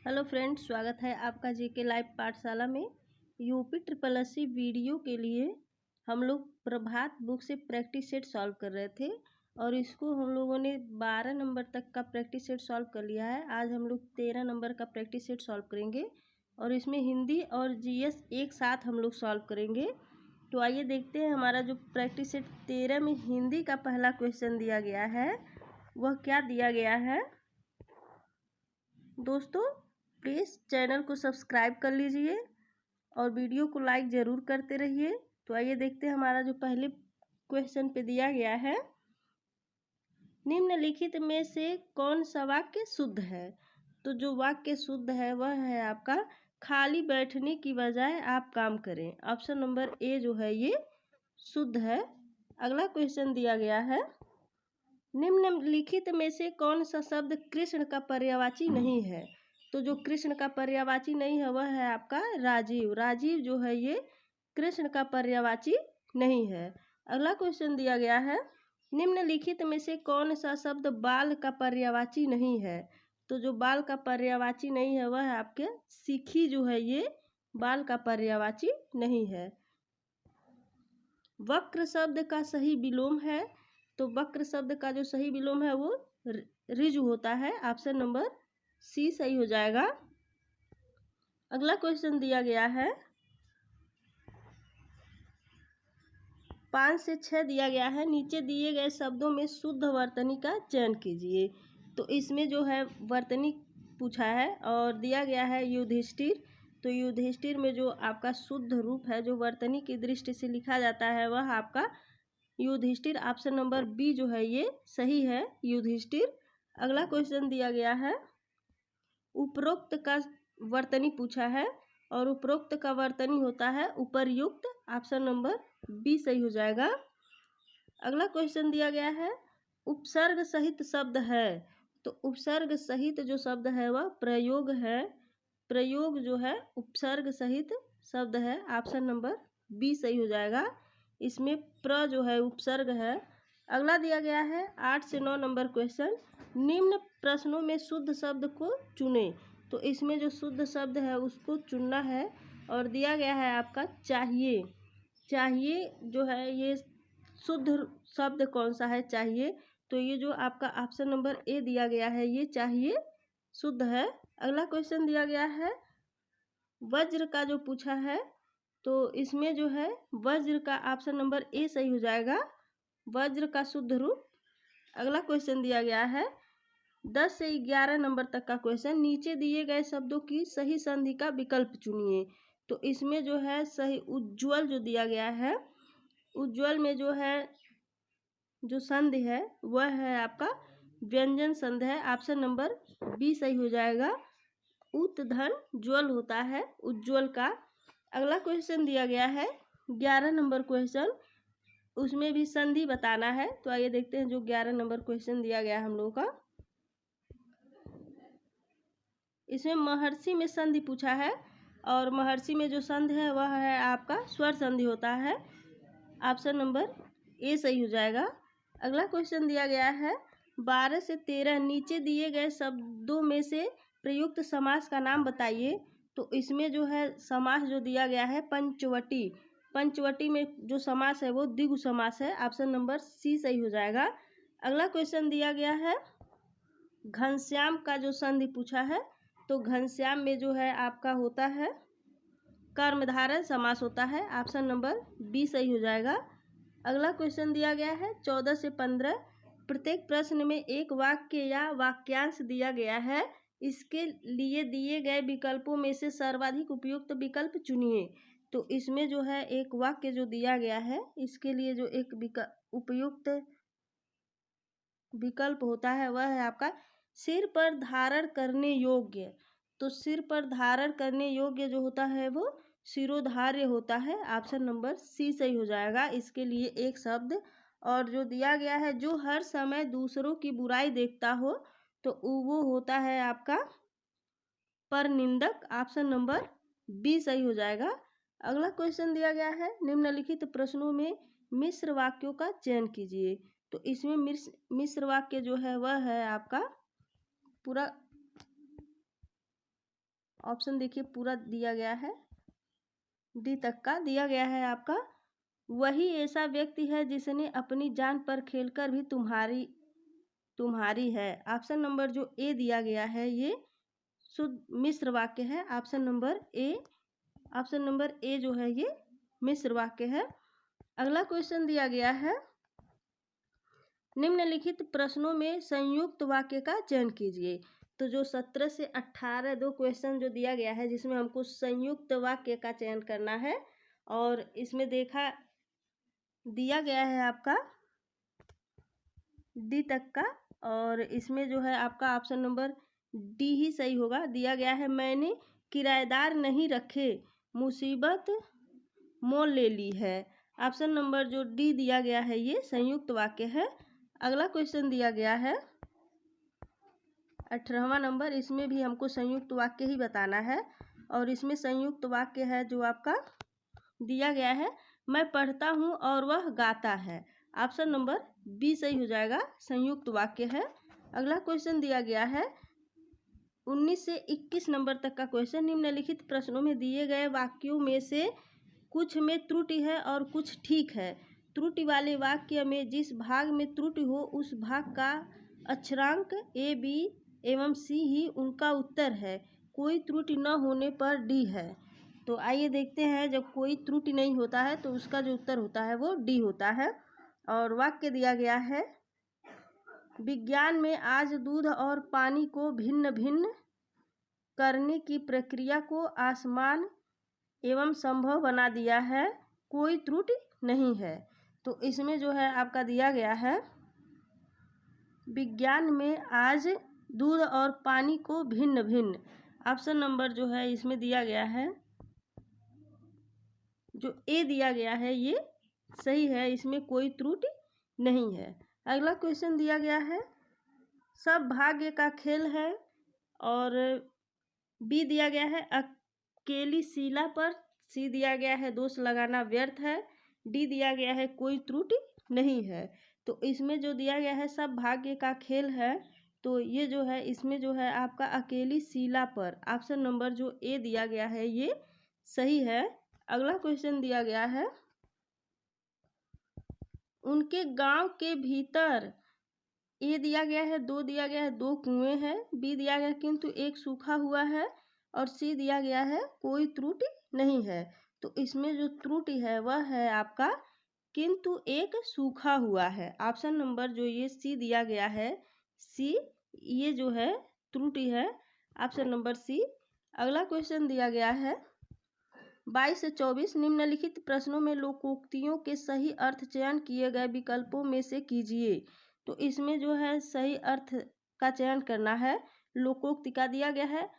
Hello friends, स्वागत है आपका जेके लाइव पाठशाला में। यूपी ट्रिपल एससी वीडियो के लिए हम लोग प्रभात बुक से प्रैक्टिस सेट सॉल्व कर रहे थे और इसको हम लोगों ने 12 नंबर तक का प्रैक्टिस सेट सॉल्व कर लिया है। आज हम लोग 13 नंबर का प्रैक्टिस सेट सॉल्व करेंगे और इसमें हिंदी और जीएस एक साथ हम लोग सॉल्व करेंगे। तो आइए देखते हैं हमारा जो प्रैक्टिस सेट 13 में हिंदी का पहला क्वेश्चन दिया गया है वह क्या दिया गया है। दोस्तों प्लीज़ चैनल को सब्सक्राइब कर लीजिए और वीडियो को लाइक ज़रूर करते रहिए। तो आइए देखते हैं हमारा जो पहले क्वेश्चन पे दिया गया है, निम्नलिखित में से कौन सा वाक्य शुद्ध है। तो जो वाक्य शुद्ध है वह है आपका खाली बैठने की बजाय आप काम करें। ऑप्शन नंबर ए जो है ये शुद्ध है। अगला क्वेश्चन दिया गया है, निम्नलिखित में से कौन सा शब्द कृष्ण का पर्यायवाची नहीं है। तो जो कृष्ण का पर्यायवाची नहीं है वह है आपका राजीव। राजीव जो है ये कृष्ण का पर्यायवाची नहीं है। अगला क्वेश्चन दिया गया है, निम्नलिखित में से कौन सा शब्द बाल का पर्यायवाची नहीं है। तो जो बाल का पर्यायवाची नहीं है वह है आपके सीखी जो है ये बाल का पर्यायवाची नहीं है। वक्र शब्द का सही विलोम है। तो वक्र शब्द का जो सही विलोम है वो ऋजु होता है। ऑप्शन नंबर सी सही हो जाएगा। अगला क्वेश्चन दिया गया है, 5 से 6 दिया गया है। नीचे दिए गए शब्दों में शुद्ध वर्तनी का चयन कीजिए। तो इसमें जो है वर्तनी पूछा है और दिया गया है युधिष्ठिर। तो युधिष्ठिर में जो आपका शुद्ध रूप है जो वर्तनी की दृष्टि से लिखा जाता है वह आपका युधिष्ठिर। ऑप्शन नंबर बी जो है ये सही है, युधिष्ठिर। अगला क्वेश्चन दिया गया है, उपरोक्त का वर्तनी पूछा है और उपरोक्त का वर्तनी होता है उपर्युक्त। ऑप्शन नंबर बी सही हो जाएगा। अगला क्वेश्चन दिया गया है, उपसर्ग सहित शब्द है। तो उपसर्ग सहित जो शब्द है वह प्रयोग है। प्रयोग जो है उपसर्ग सहित शब्द है। ऑप्शन नंबर बी सही हो जाएगा। इसमें प्र जो है उपसर्ग है। अगला दिया गया है 8 से 9 नंबर क्वेश्चन, निम्न प्रश्नों में शुद्ध शब्द को चुने। तो इसमें जो शुद्ध शब्द है उसको चुनना है और दिया गया है आपका चाहिए। चाहिए जो है ये शुद्ध शब्द कौन सा है चाहिए। तो ये जो आपका ऑप्शन नंबर ए दिया गया है ये चाहिए शुद्ध है। अगला क्वेश्चन दिया गया है, वज्र का जो पूछा है तो इसमें जो है वज्र का ऑप्शन नंबर ए सही हो जाएगा, वज्र का शुद्ध रूप। अगला क्वेश्चन दिया गया है 10 से 11 नंबर तक का क्वेश्चन, नीचे दिए गए शब्दों की सही संधि का विकल्प चुनिए। तो इसमें जो है सही उज्ज्वल जो दिया गया है, उज्ज्वल में जो है जो संधि है वह है आपका व्यंजन संधि है। ऑप्शन नंबर बी सही हो जाएगा, उत धन ज्वल होता है उज्ज्वल का। अगला क्वेश्चन दिया गया है 11 नंबर क्वेश्चन, उसमें भी संधि बताना है। तो आइए देखते हैं जो 11 नंबर क्वेश्चन दिया गया हम लोगों का। इसमें महर्षि में संधि पूछा है और महर्षि में जो संधि है वह है आपका स्वर संधि होता है। ऑप्शन नंबर ए सही हो जाएगा। अगला क्वेश्चन दिया गया है 12 से 13, नीचे दिए गए शब्दों में से प्रयुक्त समास का नाम बताइए। तो इसमें जो है समास जो दिया गया है पंचवटी, पंचवटी में जो समास है वो द्विगु समास है। ऑप्शन नंबर सी सही हो जाएगा। अगला क्वेश्चन दिया गया है, घनश्याम का जो संधि पूछा है तो घनश्याम में जो है आपका होता है कर्मधारय समास होता है। ऑप्शन नंबर बी सही हो जाएगा। अगला क्वेश्चन दिया गया है 14 से 15, प्रत्येक प्रश्न में एक वाक्य या वाक्यांश दिया गया है, इसके लिए दिए गए विकल्पों में से सर्वाधिक उपयुक्त विकल्प चुनिए। तो इसमें जो है एक वाक्य जो दिया गया है इसके लिए जो एक उपयुक्त विकल्प होता है वह है आपका सिर पर धारण करने योग्य। तो सिर पर धारण करने योग्य जो होता है वो शिरोधार्य होता है। ऑप्शन नंबर सी सही हो जाएगा। इसके लिए एक शब्द और जो दिया गया है, जो हर समय दूसरों की बुराई देखता हो तो वो होता है आपका परनिंदक। ऑप्शन नंबर बी सही हो जाएगा। अगला क्वेश्चन दिया गया है, निम्नलिखित प्रश्नों में मिश्र वाक्यों का चयन कीजिए। तो इसमें मिश्र वाक्य जो है वह है आपका पूरा ऑप्शन देखिए पूरा दिया गया है, डी तक का दिया गया है आपका। वही ऐसा व्यक्ति है जिसने अपनी जान पर खेलकर भी तुम्हारी है। ऑप्शन नंबर जो ए दिया गया है ये शुद्ध मिश्र वाक्य है। ऑप्शन नंबर ए जो है ये मिश्र वाक्य है। अगला क्वेश्चन दिया गया है, निम्नलिखित प्रश्नों में संयुक्त वाक्य का चयन कीजिए। तो जो 17 से 18 दो क्वेश्चन जो दिया गया है जिसमें हमको संयुक्त वाक्य का चयन करना है, और इसमें दिया गया है आपका डी तक का, और इसमें जो है आपका ऑप्शन नंबर डी ही सही होगा। दिया गया है, मैंने किराएदार नहीं रखे, मुसीबत मोल ले ली है। ऑप्शन नंबर जो डी दिया गया है ये संयुक्त वाक्य है। अगला क्वेश्चन दिया गया है 18वां नंबर, इसमें भी हमको संयुक्त वाक्य ही बताना है, और इसमें संयुक्त वाक्य है जो आपका दिया गया है, मैं पढ़ता हूँ और वह गाता है। ऑप्शन नंबर बी सही हो जाएगा, संयुक्त वाक्य है। अगला क्वेश्चन दिया गया है 19 से 21 नंबर तक का क्वेश्चन, निम्नलिखित प्रश्नों में दिए गए वाक्यों में से कुछ में त्रुटि है और कुछ ठीक है। त्रुटि वाले वाक्य में जिस भाग में त्रुटि हो उस भाग का अक्षरांक ए, बी एवं सी ही उनका उत्तर है। कोई त्रुटि न होने पर डी है। तो आइए देखते हैं, जब कोई त्रुटि नहीं होता है तो उसका जो उत्तर होता है वो डी होता है। और वाक्य दिया गया है, विज्ञान में आज दूध और पानी को भिन्न भिन्न करने की प्रक्रिया को आसान एवं संभव बना दिया है, कोई त्रुटि नहीं है। तो इसमें जो है आपका दिया गया है, विज्ञान में आज दूध और पानी को भिन्न भिन्न, ऑप्शन नंबर जो है इसमें दिया गया है, जो ए दिया गया है ये सही है, इसमें कोई त्रुटि नहीं है। अगला क्वेश्चन दिया गया है, सब भाग्य का खेल है, और बी दिया गया है अकेली शीला पर, सी दिया गया है दोष लगाना व्यर्थ है, डी दिया गया है कोई त्रुटि नहीं है। तो इसमें जो दिया गया है सब भाग्य का खेल है, तो ये जो है इसमें जो है आपका अकेली शीला पर, ऑप्शन नंबर जो ए दिया गया है ये सही है। अगला क्वेश्चन दिया गया है, उनके गांव के भीतर, ए दिया गया है दो दिया गया है दो कुएं हैं, बी दिया गया है किंतु एक सूखा हुआ है, और सी दिया गया है कोई त्रुटि नहीं है। तो इसमें जो त्रुटि है वह है आपका किंतु एक सूखा हुआ है। ऑप्शन नंबर जो ये सी दिया गया है, सी ये जो है त्रुटि है, ऑप्शन नंबर सी। अगला क्वेश्चन दिया गया है 22 से 24, निम्नलिखित प्रश्नों में लोकोक्तियों के सही अर्थ चयन किए गए विकल्पों में से कीजिए। तो इसमें जो है सही अर्थ का चयन करना है। लोकोक्ति का दिया गया है,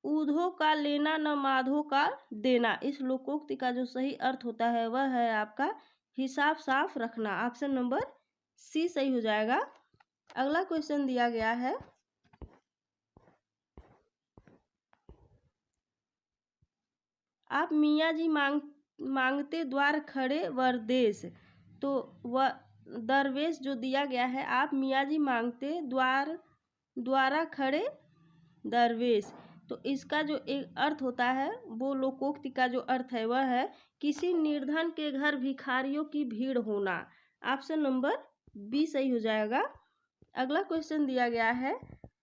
ऊधो का लेना न माधो का देना। इस लोकोक्ति का जो सही अर्थ होता है वह है आपका हिसाब साफ रखना। ऑप्शन नंबर सी सही हो जाएगा। अगला क्वेश्चन दिया गया है, आप मियाँ जी मांगते द्वार खड़े वरदेश। तो वह दरवेश जो दिया गया है, आप मियाँ जी मांगते द्वारा खड़े दरवेश। तो इसका जो एक अर्थ होता है वो लोकोक्ति का जो अर्थ है वह है किसी निर्धन के घर भिखारियों की भीड़ होना। ऑप्शन नंबर बी सही हो जाएगा। अगला क्वेश्चन दिया गया है,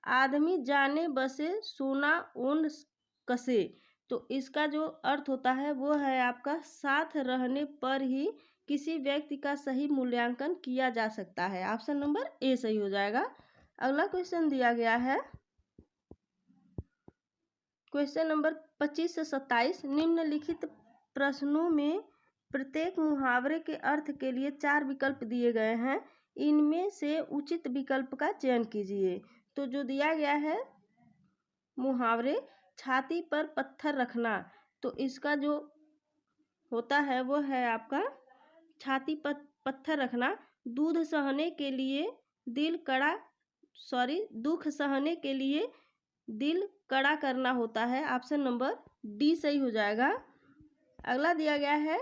आदमी जाने बसे सोना ओन कसे। तो इसका जो अर्थ होता है वो है आपका साथ रहने पर ही किसी व्यक्ति का सही मूल्यांकन किया जा सकता है। ऑप्शन नंबर ए सही हो जाएगा। अगला क्वेश्चन दिया गया है क्वेश्चन नंबर 25 से 27, निम्नलिखित प्रश्नों में प्रत्येक मुहावरे के अर्थ के लिए 4 विकल्प दिए गए हैं, इनमें से उचित विकल्प का चयन कीजिए। तो जो दिया गया है मुहावरे, छाती पर पत्थर रखना, तो इसका जो होता है वो है आपका छाती पर पत्थर रखना, दुख सहने के लिए दिल कड़ा करना होता है। ऑप्शन नंबर डी सही हो जाएगा। अगला दिया गया है,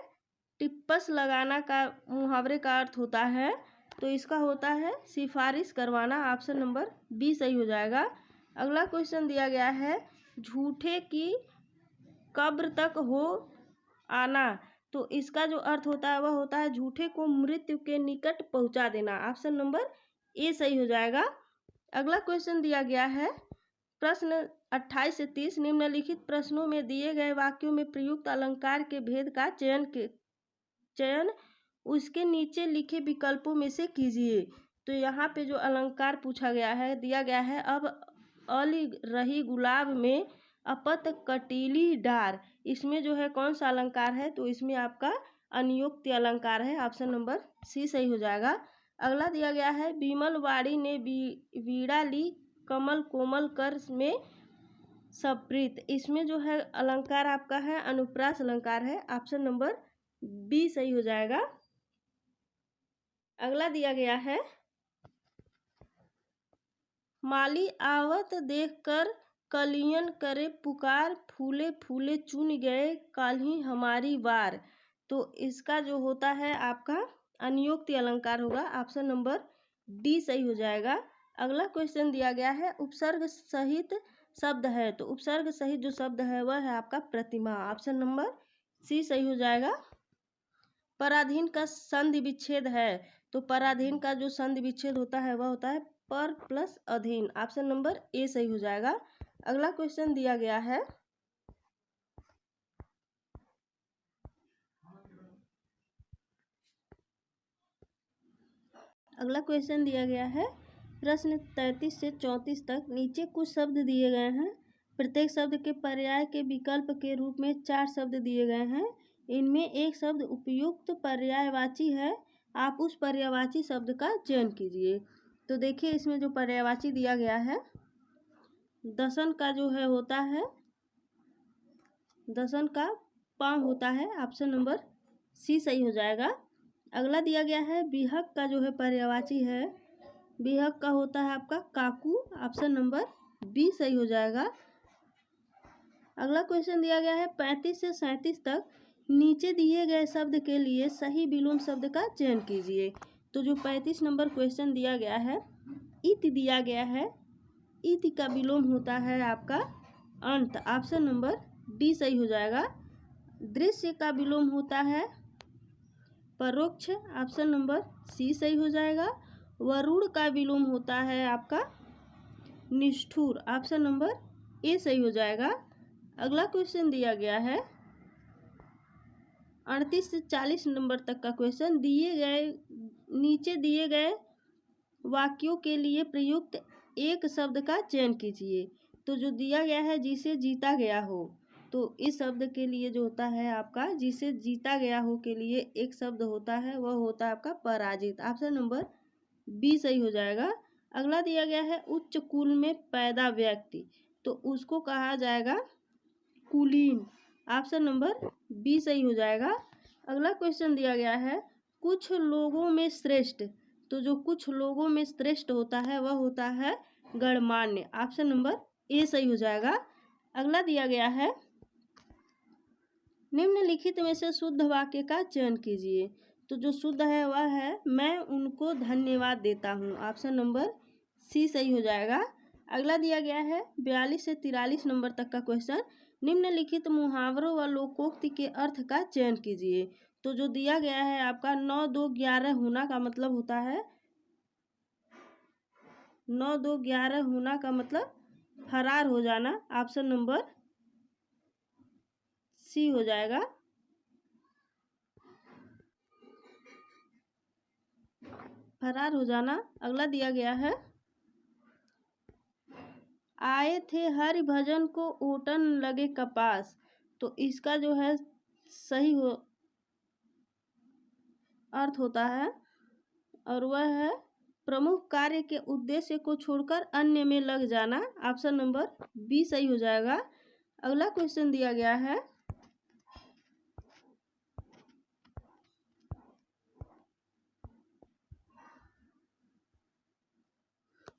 टिप्पस लगाना का मुहावरे का अर्थ होता है, तो इसका होता है सिफारिश करवाना। ऑप्शन नंबर बी सही हो जाएगा। अगला क्वेश्चन दिया गया है, झूठे की कब्र तक हो आना। तो इसका जो अर्थ होता है वह होता है झूठे को मृत्यु के निकट पहुंचा देना। ऑप्शन नंबर ए सही हो जाएगा। अगला क्वेश्चन दिया गया है प्रश्न 28 से 30, निम्नलिखित प्रश्नों में दिए गए वाक्यों में प्रयुक्त अलंकार के भेद का चयन उसके नीचे लिखे विकल्पों में से कीजिए। तो यहाँ पे जो अलंकार पूछा गया है दिया गया है, अब अली रही गुलाब में अपत कटीली डार, इसमें जो है कौन सा अलंकार है? तो इसमें आपका अनियोक्ति अलंकार है। ऑप्शन नंबर सी सही हो जाएगा। अगला दिया गया है विमल वाड़ी ने वीणा ली कमल कोमल कर में सप्रीत, इसमें जो है अलंकार आपका है अनुप्रास अलंकार है। ऑप्शन नंबर बी सही हो जाएगा। अगला दिया गया है माली आवत देखकर कलियन करे पुकार फूले फूले चुन गए काल्हि हमारी वार। तो इसका जो होता है आपका अनियोक्ति अलंकार होगा। ऑप्शन नंबर डी सही हो जाएगा। अगला क्वेश्चन दिया गया है उपसर्ग सहित शब्द है। तो उपसर्ग सहित जो शब्द है वह है आपका प्रतिमा। ऑप्शन नंबर सी सही हो जाएगा। पराधीन का संधि विच्छेद है। तो पराधीन का जो संधि विच्छेद होता है वह होता है पर प्लस अधीन। ऑप्शन नंबर ए सही हो जाएगा। अगला क्वेश्चन दिया गया है प्रश्न 33 से 34 तक। नीचे कुछ शब्द दिए गए हैं, प्रत्येक शब्द के पर्याय के विकल्प के रूप में 4 शब्द दिए गए हैं। इनमें एक शब्द उपयुक्त पर्यायवाची है, आप उस पर्यायवाची शब्द का चयन कीजिए। तो देखिए इसमें जो पर्यायवाची दिया गया है दसन का जो है होता है, दसन का पाँव होता है। ऑप्शन नंबर सी सही हो जाएगा। अगला दिया गया है बिहक का जो है पर्यायवाची है, बिहक का होता है आपका काकू। ऑप्शन नंबर बी सही हो जाएगा। अगला क्वेश्चन दिया गया है 35 से 37 तक। नीचे दिए गए शब्द के लिए सही विलोम शब्द का चयन कीजिए। तो जो 35 नंबर क्वेश्चन दिया गया है इति दिया गया है, इति का विलोम होता है आपका अंत। ऑप्शन नंबर डी सही हो जाएगा। दृश्य का विलोम होता है परोक्ष। ऑप्शन नंबर सी सही हो जाएगा। वरुण का विलोम होता है आपका निष्ठुर। ऑप्शन नंबर ए सही हो जाएगा। अगला क्वेश्चन दिया गया है 38 से 40 नंबर तक का क्वेश्चन। नीचे दिए गए वाक्यों के लिए प्रयुक्त एक शब्द का चयन कीजिए। तो जो दिया गया है जिसे जीता गया हो, तो इस शब्द के लिए जो होता है आपका जिसे जीता गया हो के लिए एक शब्द होता है वह होता है आपका पराजित। ऑप्शन नंबर बी सही हो जाएगा। अगला दिया गया है उच्च कुल में पैदा व्यक्ति, तो उसको कहा जाएगा कुलीन। ऑप्शन नंबर बी सही हो जाएगा। अगला क्वेश्चन दिया गया है कुछ लोगों में श्रेष्ठ, तो जो कुछ लोगों में श्रेष्ठ होता है वह होता है गणमान्य। ऑप्शन नंबर ए सही हो जाएगा। अगला दिया गया है निम्नलिखित में से शुद्ध वाक्य का चयन कीजिए। तो जो शुद्ध है वह है मैं उनको धन्यवाद देता हूँ। ऑप्शन नंबर सी सही हो जाएगा। अगला दिया गया है 42 से 43 नंबर तक का क्वेश्चन। निम्नलिखित मुहावरों व लोकोक्ति के अर्थ का चयन कीजिए। तो जो दिया गया है आपका 9 2 11 होना का मतलब होता है 9 2 11 होना का मतलब फरार हो जाना। ऑप्शन नंबर सी हो जाएगा। फरार हो जाना। अगला दिया गया है आए थे हरि भजन को ओटन लगे कपास, तो इसका जो है सही हो अर्थ होता है और वह है प्रमुख कार्य के उद्देश्य को छोड़कर अन्य में लग जाना। ऑप्शन नंबर बी सही हो जाएगा। अगला क्वेश्चन दिया गया है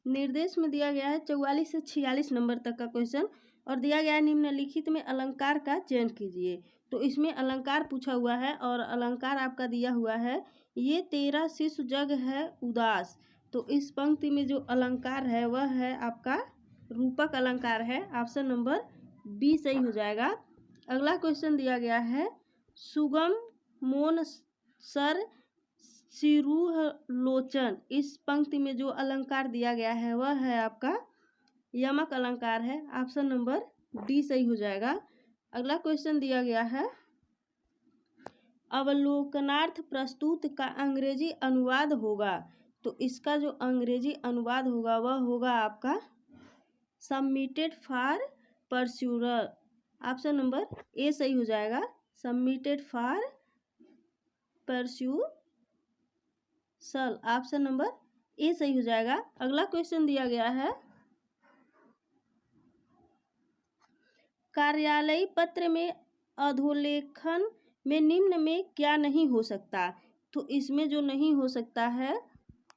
निर्देश में दिया गया है 44 से 46 नंबर तक का क्वेश्चन और दिया गया है निम्नलिखित में अलंकार का चयन कीजिए। तो इसमें अलंकार पूछा हुआ है और अलंकार आपका दिया हुआ है ये तेरा शिशु जग है उदास। तो इस पंक्ति में जो अलंकार है वह है आपका रूपक अलंकार है। ऑप्शन नंबर बी सही हो जाएगा। अगला क्वेश्चन दिया गया है, सुगम मोन सर सिरूह लोचन, इस पंक्ति में जो अलंकार दिया गया है वह है आपका यमक अलंकार है। ऑप्शन नंबर डी सही हो जाएगा। अगला क्वेश्चन दिया गया है, अवलोकनार्थ प्रस्तुत का अंग्रेजी अनुवाद होगा, तो इसका जो अंग्रेजी अनुवाद होगा वह होगा आपका submitted for perusal. Option number A सही हो जाएगा, submitted for perusal. Option number A सही हो जाएगा। अगला क्वेश्चन दिया गया है, कार्यालयी पत्र में अधोलेखन में निम्न में क्या नहीं हो सकता, तो इसमें जो नहीं हो सकता है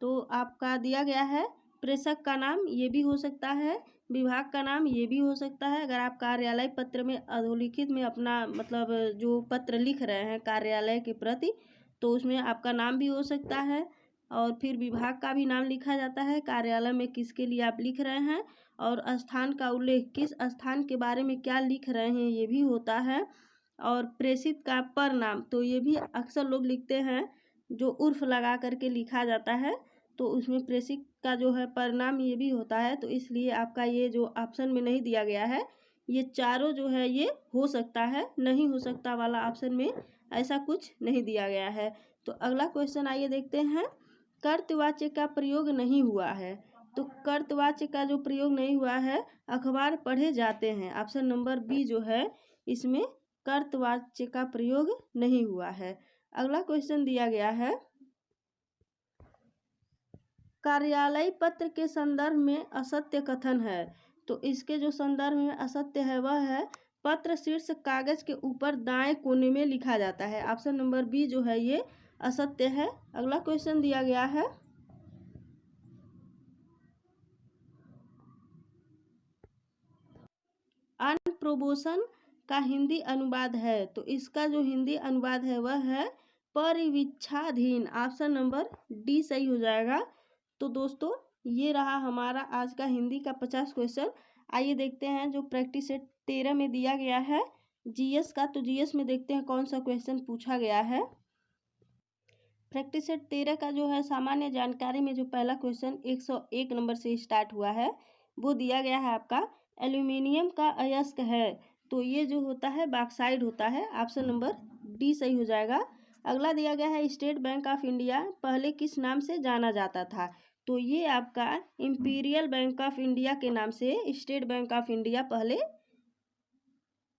तो आपका दिया गया है, प्रेषक का नाम ये भी हो सकता है, विभाग का नाम ये भी हो सकता है। अगर आप कार्यालय पत्र में अधोलिखित में अपना मतलब जो पत्र लिख रहे हैं कार्यालय के प्रति, तो उसमें आपका नाम भी हो सकता है और फिर विभाग का भी नाम लिखा जाता है, कार्यालय में किसके लिए आप लिख रहे हैं और स्थान का उल्लेख, किस स्थान के बारे में क्या लिख रहे हैं ये भी होता है। और प्रेषित का पर नाम, तो ये भी अक्सर लोग लिखते हैं, जो उर्फ लगा करके लिखा जाता है, तो उसमें प्रेषित का जो है परिणाम ये भी होता है। तो इसलिए आपका ये जो ऑप्शन में नहीं दिया गया है, ये चारों जो है ये हो सकता है, नहीं हो सकता वाला ऑप्शन में ऐसा कुछ नहीं दिया गया है। तो अगला क्वेश्चन आइए देखते हैं, कर्तवाच्य का प्रयोग नहीं हुआ है, तो कर्तवाच्य का जो प्रयोग नहीं हुआ है, अखबार पढ़े जाते हैं। ऑप्शन नंबर बी जो है इसमें कर्तवाच्य का प्रयोग नहीं हुआ है। अगला क्वेश्चन दिया गया है, कार्यालय पत्र के संदर्भ में असत्य कथन है, तो इसके जो संदर्भ में असत्य है वह है, पत्र शीर्ष कागज के ऊपर दाएं कोने में लिखा जाता है। ऑप्शन नंबर बी जो है ये असत्य है। अगला क्वेश्चन दिया गया है, अनप्रोबोशन का हिंदी अनुवाद है, तो इसका जो हिंदी अनुवाद है वह है परिवीक्षाधीन। ऑप्शन नंबर डी सही हो जाएगा। तो दोस्तों ये रहा हमारा आज का हिंदी का 50 क्वेश्चन। आइए देखते हैं जो प्रैक्टिस सेट 13 में दिया गया है जीएस का, तो जीएस में देखते हैं कौन सा क्वेश्चन पूछा गया है। प्रैक्टिस सेट 13 का जो है सामान्य जानकारी में जो पहला क्वेश्चन 101 नंबर से स्टार्ट हुआ है वो दिया गया है आपका, एल्यूमिनियम का अयस्क है, तो ये जो होता है बॉक्साइड होता है। ऑप्शन नंबर डी सही हो जाएगा। अगला दिया गया है, स्टेट बैंक ऑफ इंडिया पहले किस नाम से जाना जाता था, तो ये आपका इंपीरियल बैंक ऑफ इंडिया के नाम से स्टेट बैंक ऑफ इंडिया पहले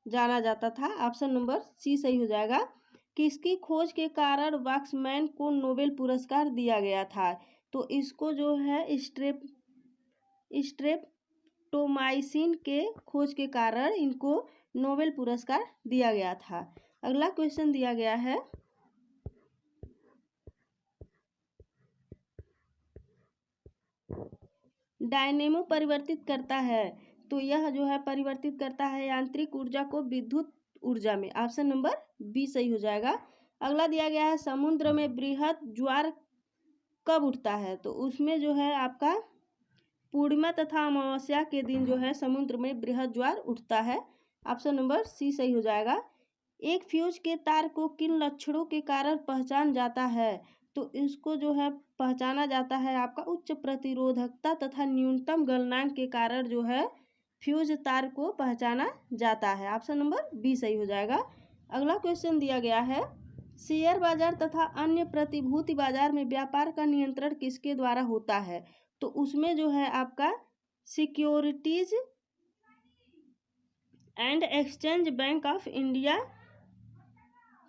जाना जाता था। ऑप्शन नंबर सी सही हो जाएगा। किसकी खोज के कारण वॉक्समैन को नोबेल पुरस्कार दिया गया था, तो इसको जो है स्ट्रेप्टोमाइसिन के खोज के कारण इनको नोबेल पुरस्कार दिया गया था। अगला क्वेश्चन दिया गया है, डायनेमो परिवर्तित करता है, तो यह जो है परिवर्तित करता है यांत्रिक ऊर्जा को विद्युत ऊर्जा में। ऑप्शन नंबर बी सही हो जाएगा। अगला दिया गया है, समुद्र में बृहद ज्वार कब उठता है, तो उसमें जो है आपका पूर्णिमा तथा अमावस्या के दिन जो है समुद्र में बृहद ज्वार उठता है। ऑप्शन नंबर सी सही हो जाएगा। एक फ्यूज के तार को किन लक्षणों के कारण पहचान जाता है, तो इसको जो है पहचाना जाता है आपका उच्च प्रतिरोधकता तथा न्यूनतम गलनांक के कारण जो है फ्यूज तार को पहचाना जाता है। ऑप्शन नंबर बी सही हो जाएगा। अगला क्वेश्चन दिया गया है, शेयर बाजार तथा अन्य प्रतिभूति बाजार में व्यापार का नियंत्रण किसके द्वारा होता है, तो उसमें जो है आपका securities and exchange bank of India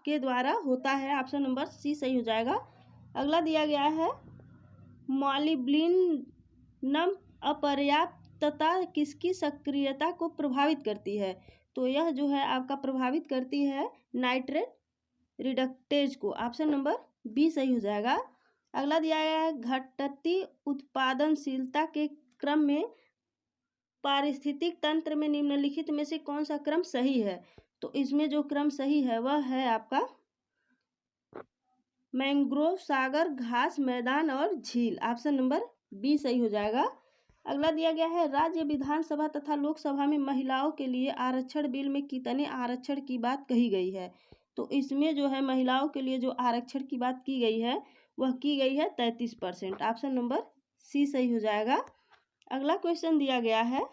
के द्वारा होता है। ऑप्शन नंबर सी सही हो जाएगा। अगला दिया गया है, मॉलिब्डेनम अपर्याप्तता किसकी सक्रियता को प्रभावित करती है, तो यह जो है आपका प्रभावित करती है नाइट्रेट रिडक्टेज को। ऑप्शन नंबर बी सही हो जाएगा। अगला दिया गया है, घटती उत्पादनशीलता के क्रम में पारिस्थितिक तंत्र में निम्नलिखित में से कौन सा क्रम सही है, तो इसमें जो क्रम सही है वह है आपका मैंग्रोव, सागर, घास मैदान और झील। ऑप्शन नंबर बी सही हो जाएगा। अगला दिया गया है राज्य विधानसभा तथा लोकसभा में महिलाओं के लिए आरक्षण बिल में कितने आरक्षण की बात कही गई है। तो इसमें जो है महिलाओं के लिए जो आरक्षण की बात की गई है वह की गई है 33%। ऑप्शन नंबर सी सही हो जाएगा। अगला क्वेश्चन दिया गया है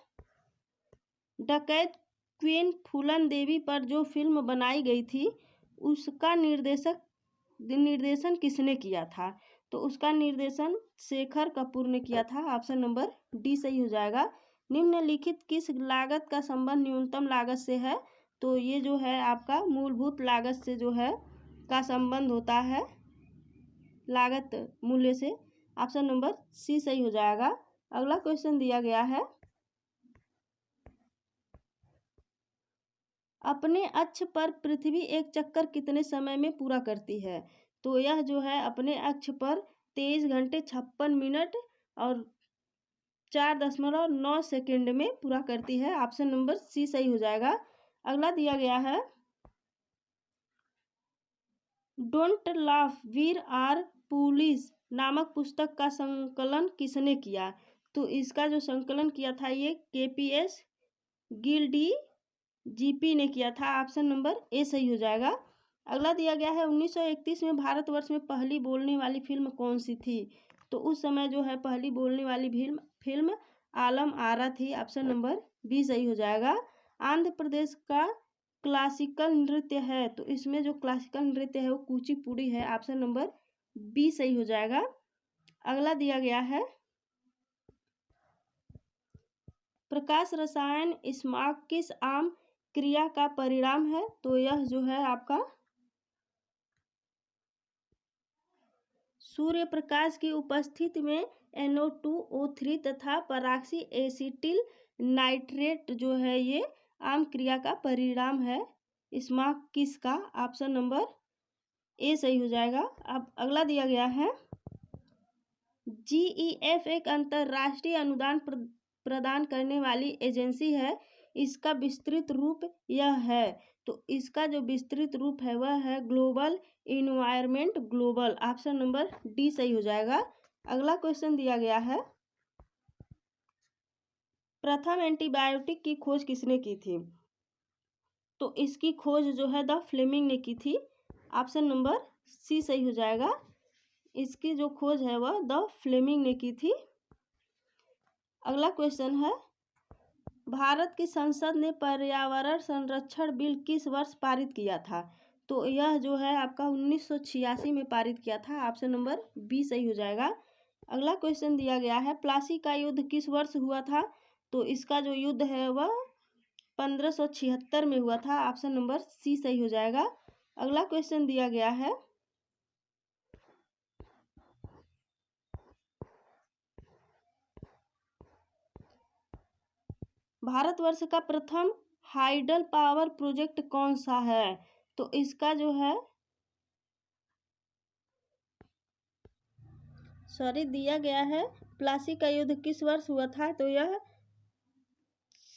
डकैत क्वीन फूलन देवी पर जो फिल्म बनाई गई थी उसका निर्देशन किसने किया था। तो उसका निर्देशन शेखर कपूर ने किया था। ऑप्शन नंबर डी सही हो जाएगा। निम्नलिखित किस लागत का संबंध न्यूनतम लागत से है। तो ये जो है आपका मूलभूत लागत से जो है का संबंध होता है लागत मूल्य से। ऑप्शन नंबर सी सही हो जाएगा। अगला क्वेश्चन दिया गया है अपने अक्ष पर पृथ्वी एक चक्कर कितने समय में पूरा करती है। तो यह जो है अपने अक्ष पर 23 घंटे 56 मिनट और 4.9 सेकेंड में पूरा करती है। ऑप्शन नंबर सी सही हो जाएगा। अगला दिया गया है don't laugh we're are police नामक पुस्तक का संकलन किसने किया। तो इसका जो संकलन किया था ये KPS गिल जीपी ने किया था। ऑप्शन नंबर ए सही हो जाएगा। अगला दिया गया है 1931 में भारतवर्ष में पहली बोलने वाली फिल्म कौन सी थी। तो उस समय जो है पहली बोलने वाली फिल्म आलम आरा थी। ऑप्शन नंबर बी सही हो जाएगा। आंध्र प्रदेश का क्लासिकल नृत्य है। तो इसमें जो क्लासिकल नृत्य है वो कुचिपुड़ी है। ऑप्शन नंबर बी सही हो जाएगा। अगला दिया गया है प्रकाश रसायन स्मार्क किस आम क्रिया का परिणाम है। तो यह जो है आपका सूर्य प्रकाश की उपस्थिति में NO2O3 तथा पराक्सी एसिटिल नाइट्रेट जो है ये आम क्रिया का परिणाम है स्मार्क किस का। ऑप्शन नंबर ए सही हो जाएगा। अब अगला दिया गया है GEF एक अंतर्राष्ट्रीय अनुदान प्रदान करने वाली एजेंसी है। इसका विस्तृत रूप यह है। तो इसका जो विस्तृत रूप है वह है global environment global. Option number D सही हो जाएगा। अगला क्वेश्चन दिया गया है प्रथम एंटीबायोटिक की खोज किसने की थी। तो इसकी खोज जो है द फ्लेमिंग ने की थी। ऑप्शन नंबर सी सही हो जाएगा। इसकी जो खोज है वह द फ्लेमिंग ने की थी। अगला क्वेश्चन है भारत की संसद ने पर्यावरण संरक्षण बिल किस वर्ष पारित किया था। तो यह जो है आपका 1986 में पारित किया था। ऑप्शन नंबर बी सही हो जाएगा। अगला क्वेश्चन दिया गया है प्लासी का युद्ध किस वर्ष हुआ था। तो इसका जो युद्ध है वह 1576 में हुआ था। ऑप्शन नंबर सी सही हो जाएगा। अगला क्वेश्चन दिया गया है भारतवर्ष का प्रथम हाइडल पावर प्रोजेक्ट कौन सा है। तो इसका जो है दिया गया है प्लासी का युद्ध किस वर्ष हुआ था। तो यह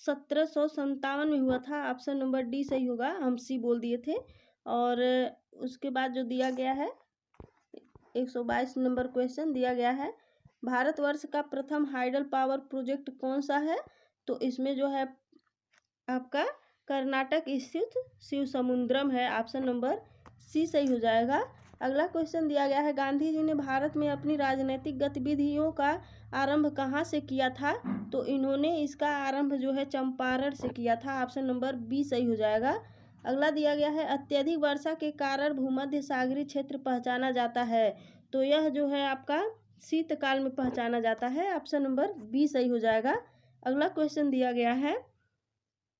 1757 में हुआ था। ऑप्शन नंबर डी सही होगा। हम सी बोल दिए थे। और उसके बाद जो दिया गया है 122 नंबर क्वेश्चन दिया गया है भारतवर्ष का प्रथम हाइडल पावर प्रोजेक्ट कौन सा है। तो इसमें जो है आपका कर्नाटक स्थित शिव समुद्रम है। ऑप्शन नंबर सी सही हो जाएगा। अगला क्वेश्चन दिया गया है गांधी जी ने भारत में अपनी राजनीतिक गतिविधियों का आरंभ कहाँ से किया था। तो इन्होंने इसका आरंभ जो है चंपारण से किया था। ऑप्शन नंबर बी सही हो जाएगा। अगला दिया गया है अत्यधिक वर्षा के कारण भूमध्य सागरीय क्षेत्र पहचाना जाता है। तो यह जो है आपका शीतकाल में पहचाना जाता है। ऑप्शन नंबर बी सही हो जाएगा। अगला क्वेश्चन दिया गया है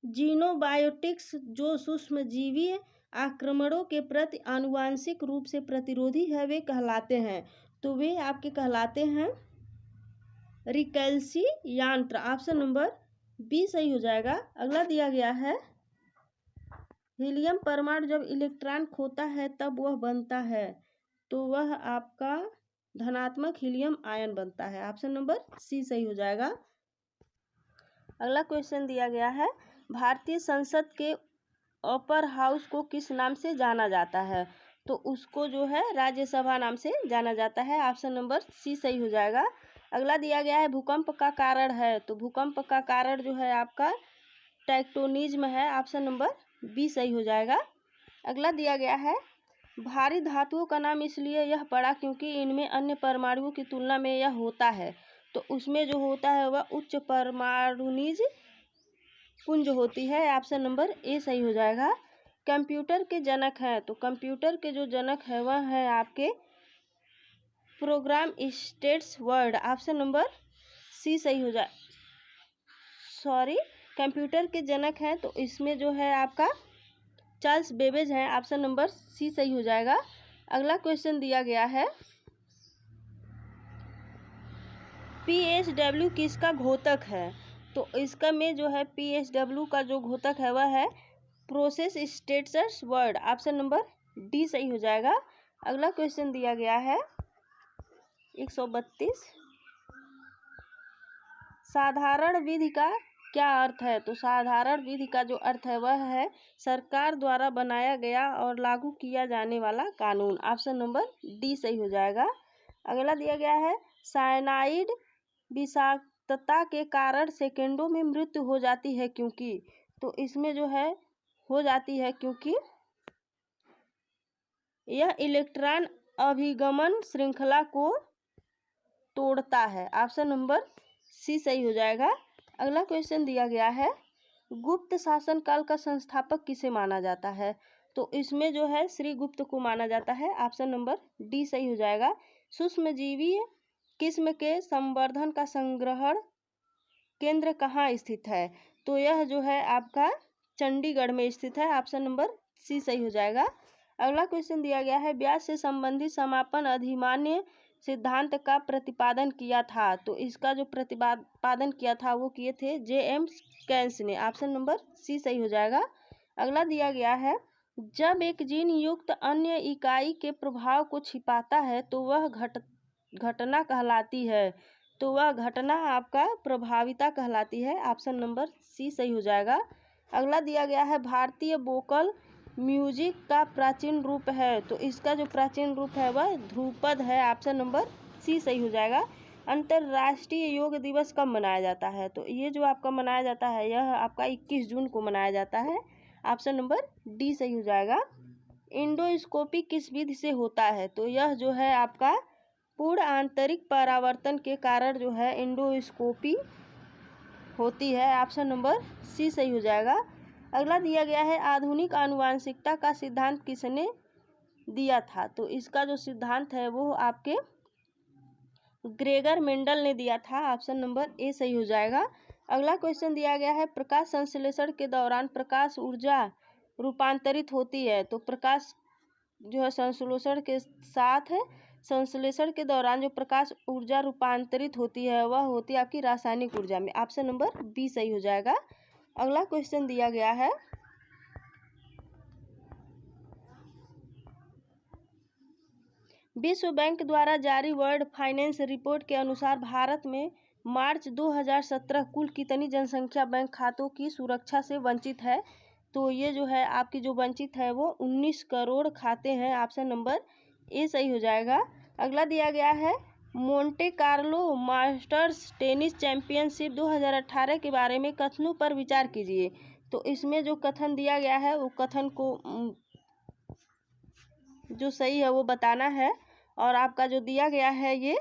जीनोबायोटिक्स जो सूक्ष्म जीवी आक्रमणों के प्रति आनुवांशिक रूप से प्रतिरोधी है वे कहलाते हैं। तो वे आपके कहलाते हैं रिकल्सी यंत्र। ऑप्शन नंबर बी सही हो जाएगा। अगला दिया गया है हीलियम परमाणु जब इलेक्ट्रॉन खोता है तब वह बनता है। तो वह आपका धनात्मक हीलियम आयन बनता है। ऑप्शन नंबर सी सही हो जाएगा। अगला क्वेश्चन दिया गया है भारतीय संसद के अपर हाउस को किस नाम से जाना जाता है। तो उसको जो है राज्यसभा नाम से जाना जाता है। ऑप्शन नंबर सी सही हो जाएगा। अगला दिया गया है भूकंप का कारण है, तो भूकंप का कारण जो है आपका टेक्टोनिज्म है, ऑप्शन नंबर बी सही हो जाएगा। अगला दिया गया है भारी धातुओं का नाम इसलिए यह पड़ा क्योंकि इनमें अन्य परमाणुओं की तुलना में यह होता है, तो उसमें जो होता है वह उच्च परमाणुनिज पुंज होती है, ऑप्शन नंबर ए सही हो जाएगा। कंप्यूटर के जनक हैं, तो कंप्यूटर के जो जनक है वह है आपके program status word, option number C सही हो जाए। सॉरी, कंप्यूटर के जनक हैं तो इसमें जो है आपका चार्ल्स बेबेज हैं, ऑप्शन नंबर सी सही हो जाएगा। अगला क्वेश्चन दिया गया है PSW किसका घोतक है, तो इसका में जो है PSW का जो घोतक है वह है process states word, option number D सही हो जाएगा। अगला क्वेश्चन दिया गया है 132 साधारण विधि का क्या अर्थ है, तो साधारण विधि का जो अर्थ है वह है सरकार द्वारा बनाया गया और लागू किया जाने वाला कानून, ऑप्शन नंबर डी सही हो जाएगा। अगला दिया गया है साइनाइड विषाक्तता के कारण सेकेंडों में मृत्यु हो जाती है क्योंकि, तो इसमें जो है हो जाती है क्योंकि यह इलेक्ट्रॉन अभिगमन श्रृंखला को तोड़ता है, ऑप्शन नंबर सी सही हो जाएगा। अगला क्वेश्चन दिया गया है गुप्त शासन काल का संस्थापक किसे माना जाता है, तो इसमें जो है श्री गुप्त को माना जाता है, ऑप्शन नंबर डी सही हो जाएगा। सूक्ष्मजीवी किस्म के संवर्धन का संग्रहण केंद्र कहाँ स्थित है, तो यह जो है आपका चंडीगढ़ में स्थित है, ऑप्शन नंबर सी सही हो जाएगा। अगला क्वेश्चन दिया गया है ब्याज से संबंधित समापन अधिमान्य सिद्धांत का प्रतिपादन किया था, तो इसका जो प्रतिपादन किया था वो किए थे J.M. केन्स ने, ऑप्शन नंबर सी सही हो जाएगा। अगला दिया गया है जब एक जीन युक्त अन्य इकाई के प्रभाव को छिपाता है तो वह घटना कहलाती है, तो वह घटना आपका प्रभाविता कहलाती है, ऑप्शन नंबर सी सही हो जाएगा। अगला दिया गया है भारतीय वोकल म्यूजिक का प्राचीन रूप है, तो इसका जो प्राचीन रूप है वह ध्रुपद है, ऑप्शन नंबर सी सही हो जाएगा। अंतर्राष्ट्रीय योग दिवस कब मनाया जाता है, तो ये जो आपका मनाया जाता है यह आपका 21 जून को मनाया जाता है, ऑप्शन नंबर डी सही हो जाएगा। इंडोस्कोपी किस विधि से होता है, तो यह जो है आपका पूर्ण आंतरिक परावर्तन के कारण जो है इंडोस्कोपी होती है, ऑप्शन नंबर सी सही हो जाएगा। अगला दिया गया है आधुनिक आनुवांशिकता का सिद्धांत किसने दिया था, तो इसका जो सिद्धांत है वो आपके ग्रेगर मेंडल ने दिया था, ऑप्शन नंबर ए सही हो जाएगा। अगला क्वेश्चन दिया गया है प्रकाश संश्लेषण के दौरान प्रकाश ऊर्जा रूपांतरित होती है, तो प्रकाश जो है संश्लेषण के साथ है, संश्लेषण के दौरान जो प्रकाश ऊर्जा रूपांतरित होती है वह होती है आपकी रासायनिक ऊर्जा में, ऑप्शन नंबर बी सही हो जाएगा। अगला क्वेश्चन दिया गया है विश्व बैंक द्वारा जारी वर्ल्ड फाइनेंस रिपोर्ट के अनुसार भारत में मार्च 2017 कुल कितनी जनसंख्या बैंक खातों की सुरक्षा से वंचित है, तो ये जो है आपकी जो वंचित है वो 19 करोड़ खाते हैं, ऑप्शन नंबर ए सही हो जाएगा। अगला दिया गया है Monte Carlo masters tennis championship 2018 के बारे में कथनों पर विचार कीजिए, तो इसमें जो कथन दिया गया है वो कथन को जो सही है वो बताना है, और आपका जो दिया गया है ये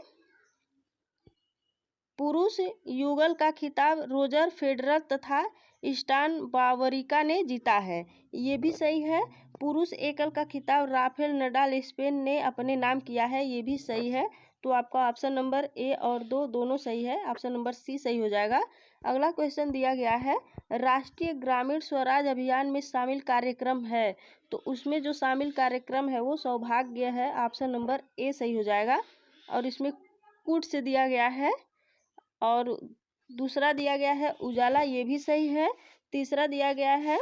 पुरुष युगल का खिताब रोजर फेडरर तथा स्टान वावरिका ने जीता है, ये भी सही है। पुरुष एकल का खिताब राफेल नडाल स्पेन ने अपने नाम किया है, ये भी सही है, तो आपका ऑप्शन नंबर ए और दो दोनों सही है, ऑप्शन नंबर सी सही हो जाएगा। अगला क्वेश्चन दिया गया है राष्ट्रीय ग्रामीण स्वराज अभियान में शामिल कार्यक्रम है, तो उसमें जो शामिल कार्यक्रम है वो सौभाग्य है, ऑप्शन नंबर ए सही हो जाएगा। और इसमें कूट से दिया गया है, और दूसरा दिया गया है उजाला, ये भी सही है। तीसरा दिया गया है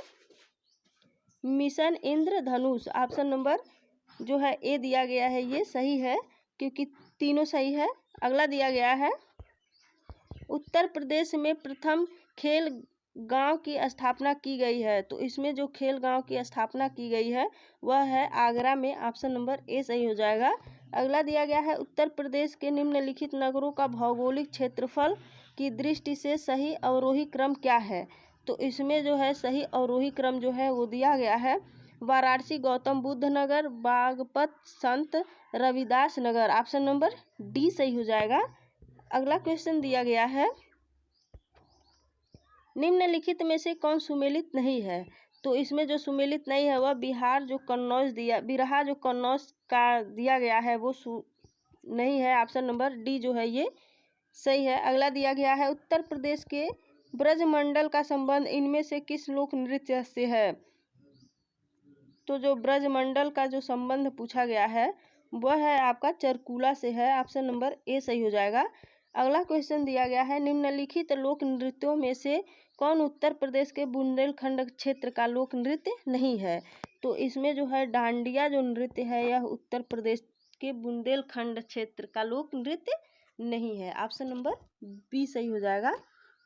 मिशन इंद्रधनुष, ऑप्शन नंबर जो है ए दिया गया है, ये सही है क्योंकि तीनों सही है। अगला दिया गया है उत्तर प्रदेश में प्रथम खेल गांव की स्थापना की गई है, तो इसमें जो खेल गांव की स्थापना की गई है वह है आगरा में, ऑप्शन नंबर ए सही हो जाएगा। अगला दिया गया है उत्तर प्रदेश के निम्नलिखित नगरों का भौगोलिक क्षेत्रफल की दृष्टि से सही अवरोही क्रम क्या है। तो इसमें जो है सही अवरोही क्रम जो है वो दिया गया है वाराणसी गौतम बुद्ध नगर, बागपत संत Ravidas Nagar. Option number D सही हो जाएगा। अगला क्वेश्चन दिया गया है निम्नलिखित में से कौन सुमेलित नहीं है। तो इसमें जो सुमेलित नहीं है वह बिहार जो कन्नौज दिया बिरहा जो कन्नौज का दिया गया है वो नहीं है। ऑप्शन नंबर डी जो है ये सही है। अगला दिया गया है उत्तर प्रदेश के ब्रजमंडल का संबंध इनमें से किस लोक नृत्य से है। तो जो ब्रजमंडल का जो संबंध पूछा गया है वह है आपका चरकुला से है। ऑप्शन नंबर ए सही हो जाएगा। अगला क्वेश्चन दिया गया है निम्नलिखित लोक नृत्यों में से कौन उत्तर प्रदेश के बुंदेलखंड क्षेत्र का लोक नृत्य नहीं है। तो इसमें जो है डांडिया जो नृत्य है यह उत्तर प्रदेश के बुंदेलखंड क्षेत्र का लोक नृत्य नहीं है। ऑप्शन नंबर बी सही हो जाएगा।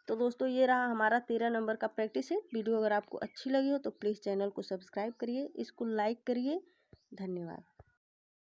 तो दोस्तों ये रहा हमारा 13 नंबर का प्रैक्टिस है। वीडियो अगर आपको अच्छी लगी हो तो प्लीज़ चैनल को सब्सक्राइब करिए, इसको लाइक करिए। धन्यवाद।